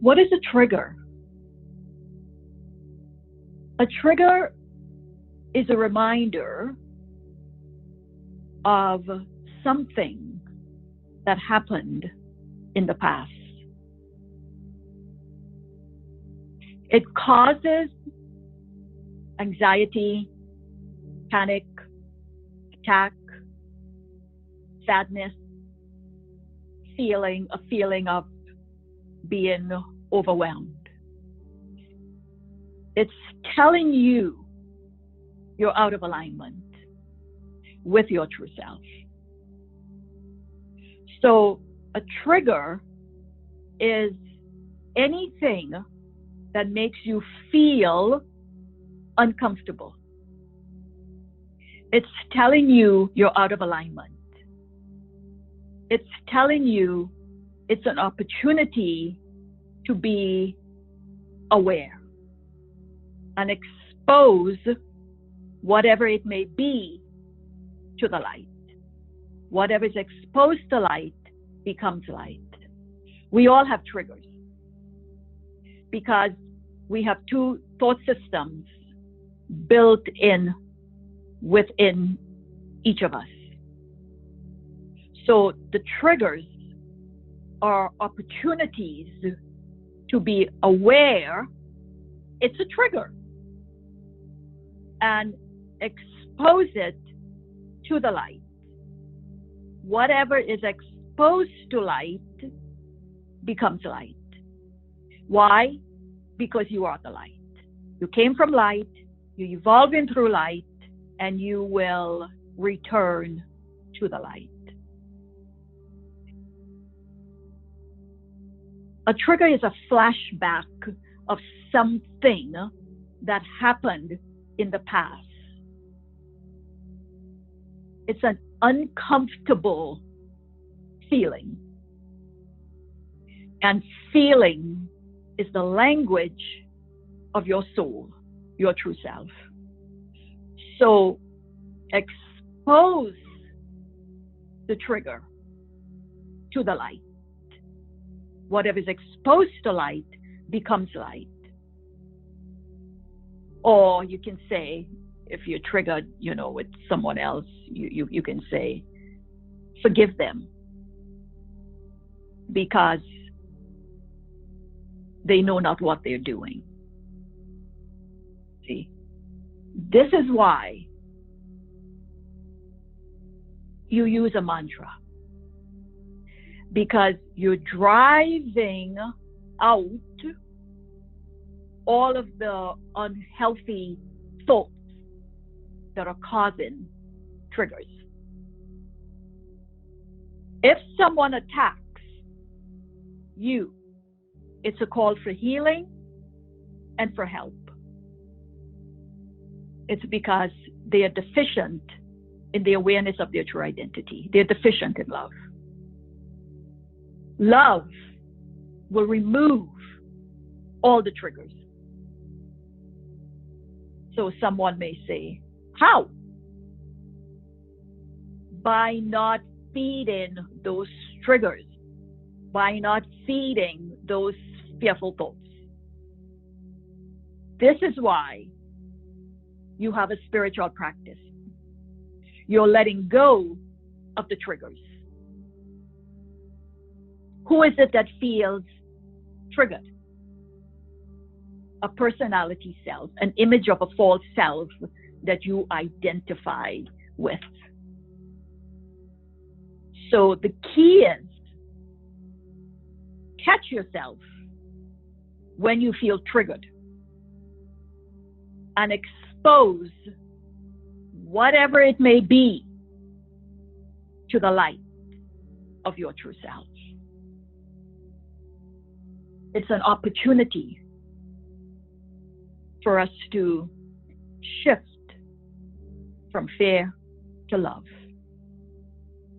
What is a trigger? A trigger is a reminder of something that happened in the past. It causes anxiety, panic, attack, sadness, a feeling of being overwhelmed. It's telling you you're out of alignment with your true self. So a trigger is anything that makes you feel uncomfortable. It's telling you you're out of alignment. It's telling you it's an opportunity to be aware and expose whatever it may be to the light. Whatever is exposed to light becomes light. We all have triggers because we have two thought systems built in within each of us. So the triggers are opportunities to be aware it's a trigger and expose it to the light. Whatever is exposed to light becomes light. Why? Because you are the light. You came from light, you evolve in through light, and you will return to the light. A trigger is a flashback of something that happened in the past. It's an uncomfortable feeling. And feeling is the language of your soul, your true self. So expose the trigger to the light. Whatever is exposed to light becomes light. Or you can say, if you're triggered, with someone else, you can say, forgive them. Because they know not what they're doing. See, this is why you use a mantra. Because you're driving out all of the unhealthy thoughts that are causing triggers. If someone attacks you, it's a call for healing and for help. It's because they are deficient in the awareness of their true identity. They're deficient in love. Love will remove all the triggers. So someone may say, how? By not feeding those triggers, by not feeding those fearful thoughts. This is why you have a spiritual practice. You're letting go of the triggers. Who is it that feels triggered? A personality self, an image of a false self that you identify with. So the key is catch yourself when you feel triggered and expose whatever it may be to the light of your true self. It's an opportunity for us to shift from fear to love.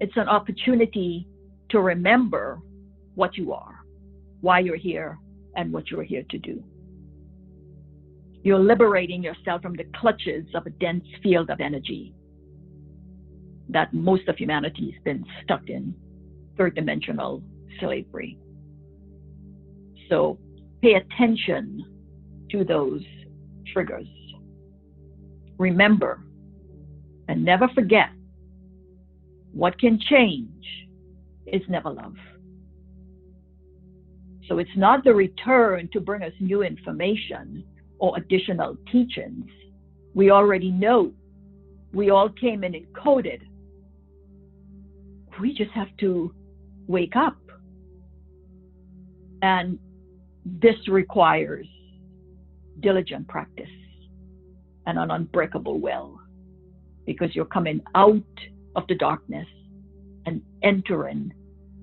It's an opportunity to remember what you are, why you're here, and what you're here to do. You're liberating yourself from the clutches of a dense field of energy that most of humanity has been stuck in, third dimensional slavery. So Pay attention to those triggers. Remember and never forget, what can change is never love. So it's not the return to bring us new information or additional teachings. We already know. We all came in encoded. We just have to wake up. And this requires diligent practice and an unbreakable will, because you're coming out of the darkness and entering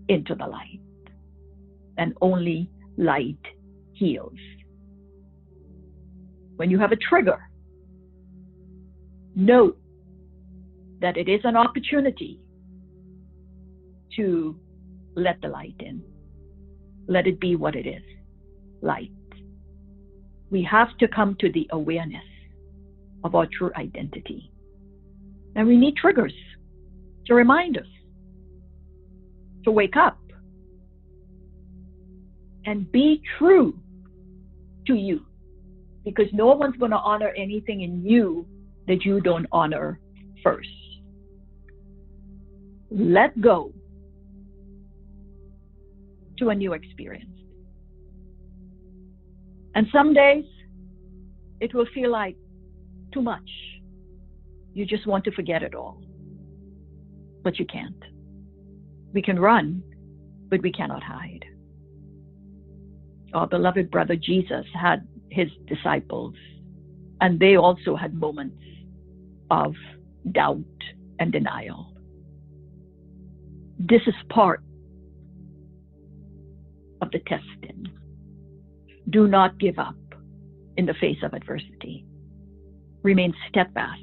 into the light. And only light heals. When you have a trigger, know that it is an opportunity to let the light in. Let it be what it is, light. We have to come to the awareness of our true identity. And we need triggers to remind us, to wake up and be true to you, because no one's going to honor anything in you that you don't honor first. Let go to a new experience. And some days it will feel like too much. You just want to forget it all. But you can't. We can run, but we cannot hide. Our beloved brother Jesus had his disciples, and they also had moments of doubt and denial. This is part of the testing. Do not give up in the face of adversity. Remain steadfast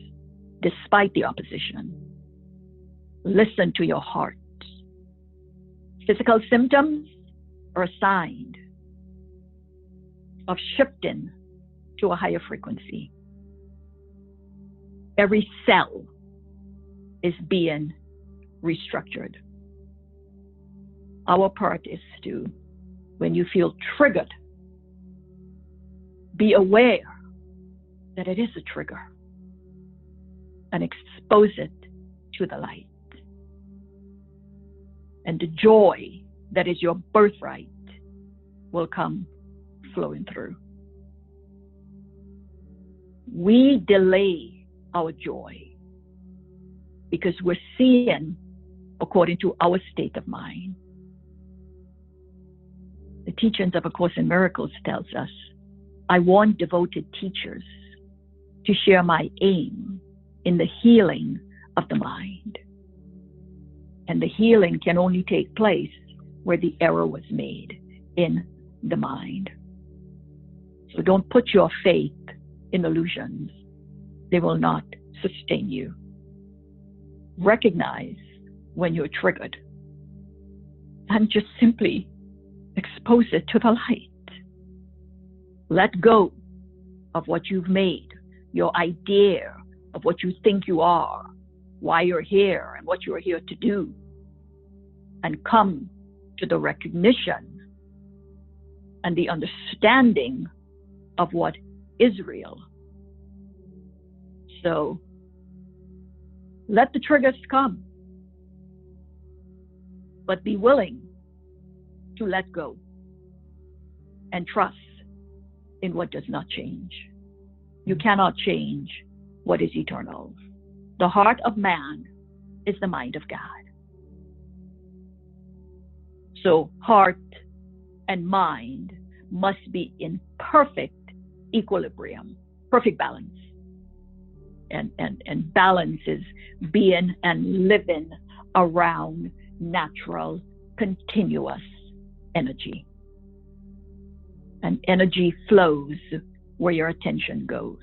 despite the opposition. Listen to your heart. Physical symptoms are a sign of shifting to a higher frequency. Every cell is being restructured. Our part is to, when you feel triggered, be aware that it is a trigger and expose it to the light. And the joy that is your birthright will come flowing through. We delay our joy because we're seeing according to our state of mind. The teachings of A Course in Miracles tells us, I want devoted teachers to share my aim in the healing of the mind. And the healing can only take place where the error was made in the mind. So don't put your faith in illusions. They will not sustain you. Recognize when you're triggered and just simply expose it to the light. Let go of what you've made, your idea of what you think you are, why you're here and what you're here to do, and come to the recognition and the understanding of what is real. So let the triggers come, but be willing to let go and trust in what does not change. You cannot change what is eternal. The heart of man is the mind of God. So heart and mind must be in perfect equilibrium, perfect balance. And balance is being and living around natural, continuous energy. And energy flows where your attention goes.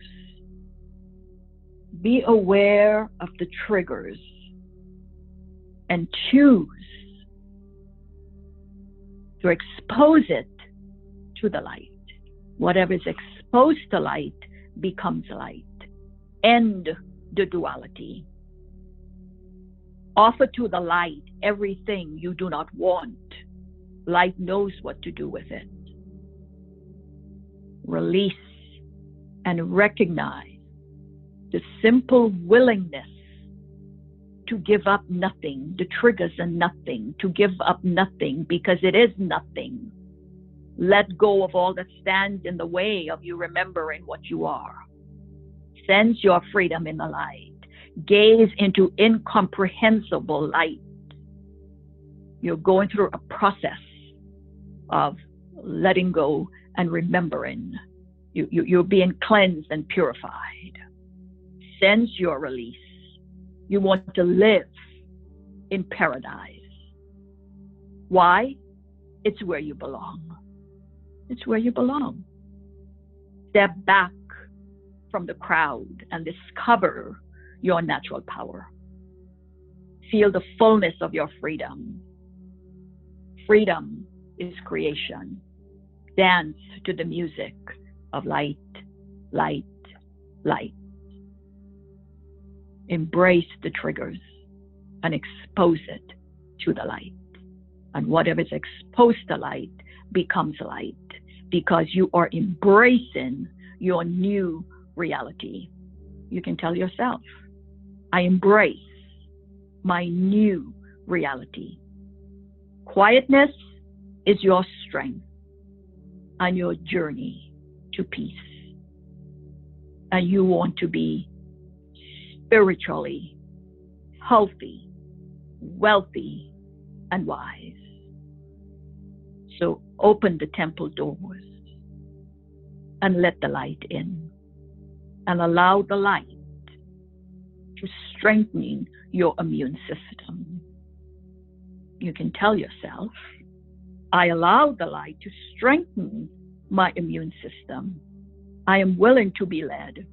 Be aware of the triggers and choose to expose it to the light. Whatever is exposed to light becomes light. End the duality. Offer to the light everything you do not want. Light knows what to do with it. release, and recognize the simple willingness to give up nothing. The triggers are nothing, to give up nothing because it is nothing. Let go of all that stands in the way of you remembering what you are. Sense your freedom in the light. Gaze into incomprehensible light. You're going through a process of letting go and remembering. You're being cleansed and purified. Sense your release. You want to live in paradise. Why? It's where you belong. It's where you belong. Step back from the crowd and discover your natural power. Feel the fullness of your freedom. Freedom is creation. Dance to the music of light, light, light. Embrace the triggers and expose it to the light. And whatever is exposed to light becomes light, because you are embracing your new reality. You can tell yourself, I embrace my new reality. Quietness is your strength and your journey to peace. And you want to be spiritually healthy, wealthy, and wise. So open the temple doors and let the light in, and allow the light to strengthen your immune system. You can tell yourself, I allow the light to strengthen my immune system. I am willing to be led.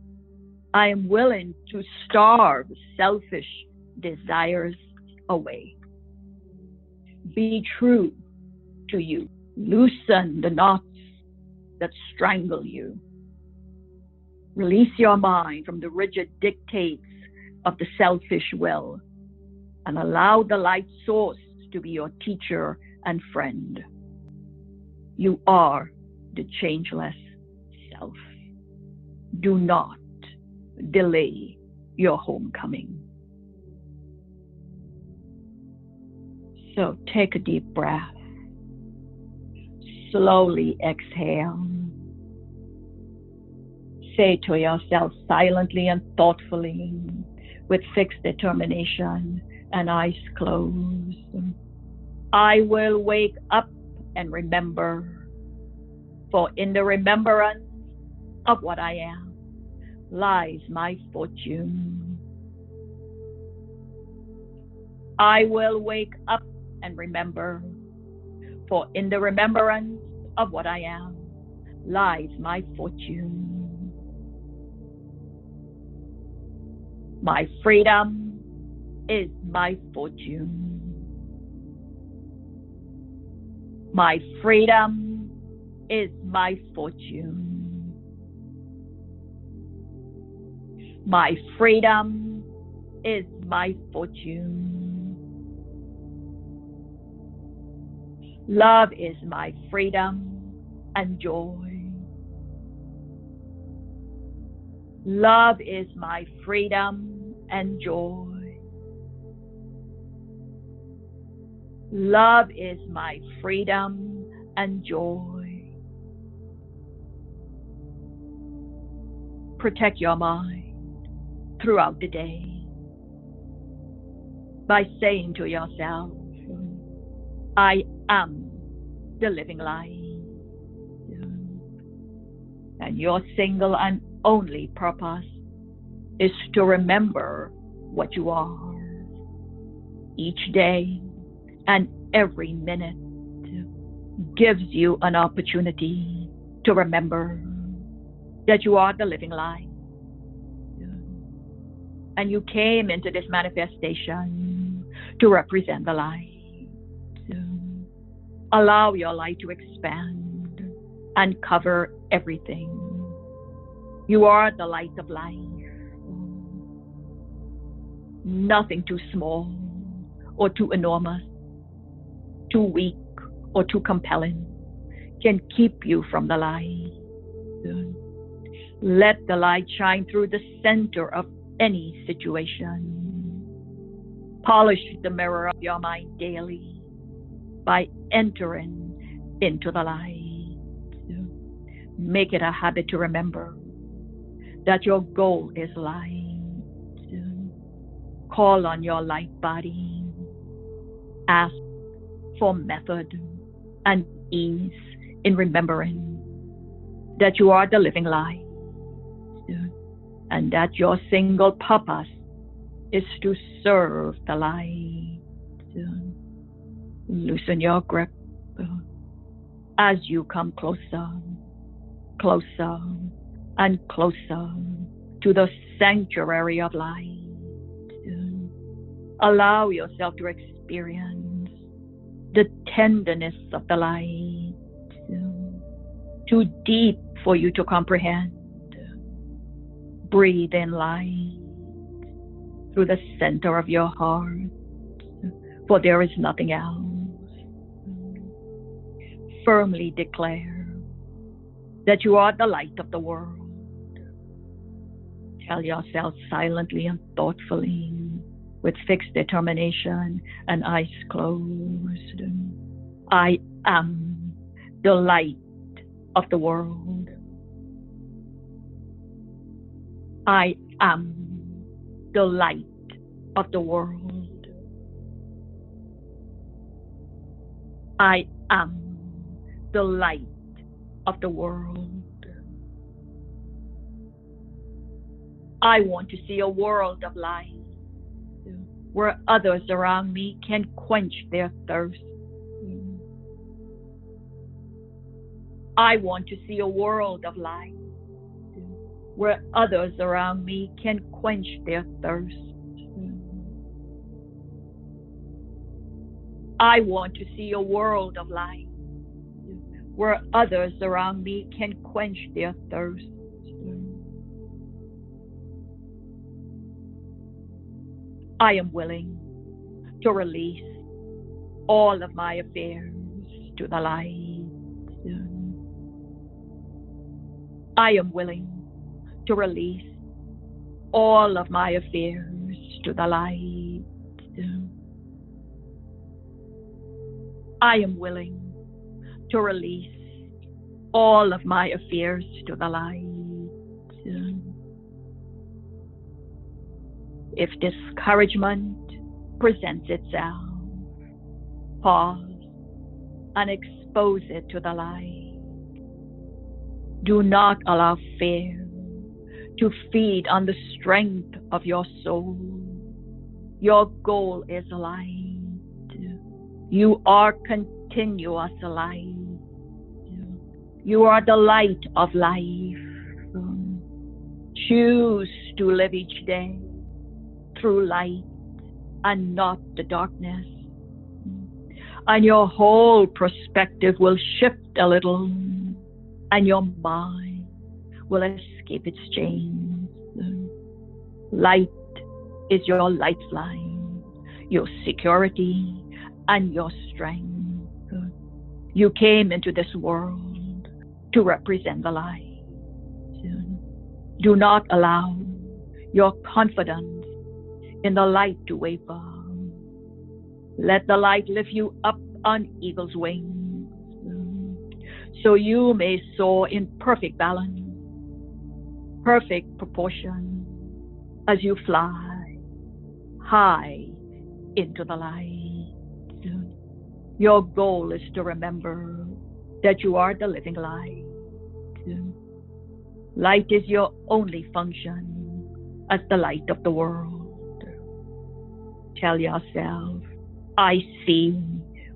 I am willing to starve selfish desires away. Be true to you. Loosen the knots that strangle you. Release your mind from the rigid dictates of the selfish will, and allow the light source to be your teacher and friend. You are the changeless self. Do not delay your homecoming. So take a deep breath. Slowly exhale. Say to yourself silently and thoughtfully, with fixed determination and eyes closed, I will wake up and remember, for in the remembrance of what I am lies my fortune. I will wake up and remember, for in the remembrance of what I am lies my fortune. My freedom is my fortune. My freedom is my fortune. My freedom is my fortune. Love is my freedom and joy. Love is my freedom and joy. Love is my freedom and joy. Protect your mind throughout the day by saying to yourself, I am the living light. And your single and only purpose is to remember what you are. Each day and every minute gives you an opportunity to remember that you are the living light. And you came into this manifestation to represent the light. Allow your light to expand and cover everything. You are the light of life. Nothing too small or too enormous, too weak or too compelling can keep you from the light. Let the light shine through the center of any situation. Polish the mirror of your mind daily by entering into the light. Make it a habit to remember that your goal is light. Call on your light body. Ask for method and ease in remembering that you are the living light and that your single purpose is to serve the light. Loosen your grip as you come closer, closer, and closer to the sanctuary of light. Allow yourself to experience the tenderness of the light, too deep for you to comprehend. Breathe in light through the center of your heart, for there is nothing else. Firmly declare that you are the light of the world. Tell yourself silently and thoughtfully, with fixed determination and eyes closed, I am the light of the world. I am the light of the world. I am the light of the world. I want to see a world of light where others around me can quench their thirst. I want to see a world of light where others around me can quench their thirst. I want to see a world of light where others around me can quench their thirst. I am willing to release all of my affairs to the light. I am willing to release all of my affairs to the light. I am willing to release all of my affairs to the light. If discouragement presents itself, pause and expose it to the light. Do not allow fear to feed on the strength of your soul. Your goal is light. You are continuous light. You are the light of life. Choose to live each day through light and not the darkness. And your whole perspective will shift a little, and your mind will escape its chains. Light is your lifeline, your security, and your strength. You came into this world to represent the light. Do not allow your confidence in the light to waver. Let the light lift you up on eagle's wings, so you may soar in perfect balance, perfect proportion, as you fly high into the light. Your goal is to remember that you are the living light. Light is your only function as the light of the world. Tell yourself, I see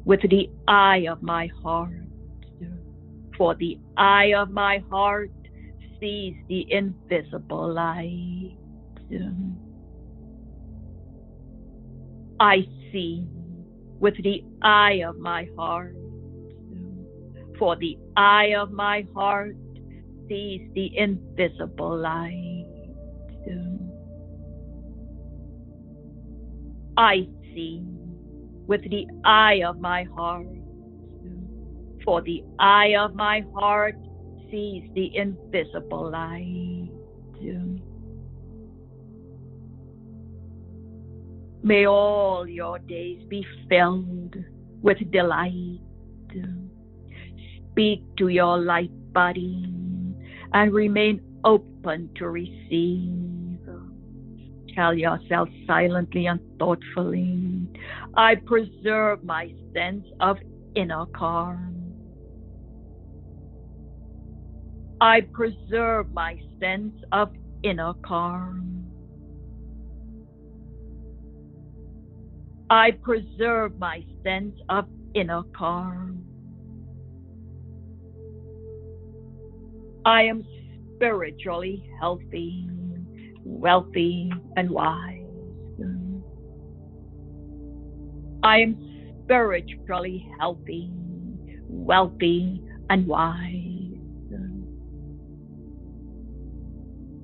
with the eye of my heart, for the eye of my heart sees the invisible light. I see with the eye of my heart, for the eye of my heart sees the invisible light. I see with the eye of my heart, for the eye of my heart sees the invisible light. May all your days be filled with delight. Speak to your light body and remain open to receive. Tell yourself silently and thoughtfully, I preserve my sense of inner calm. I preserve my sense of inner calm. I preserve my sense of inner calm. I am spiritually healthy, wealthy, and wise. I am spiritually healthy, wealthy, and wise.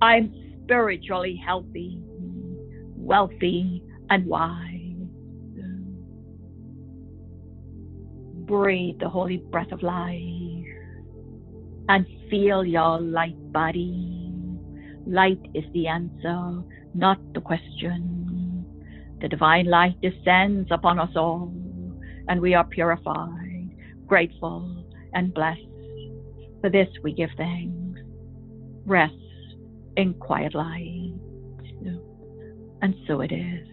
I am spiritually healthy, wealthy, and wise. Breathe the holy breath of life and feel your light body. Light is the answer, not the question. The divine light descends upon us all, and we are purified, grateful, and blessed. For this we give thanks. Rest in quiet light. And so it is.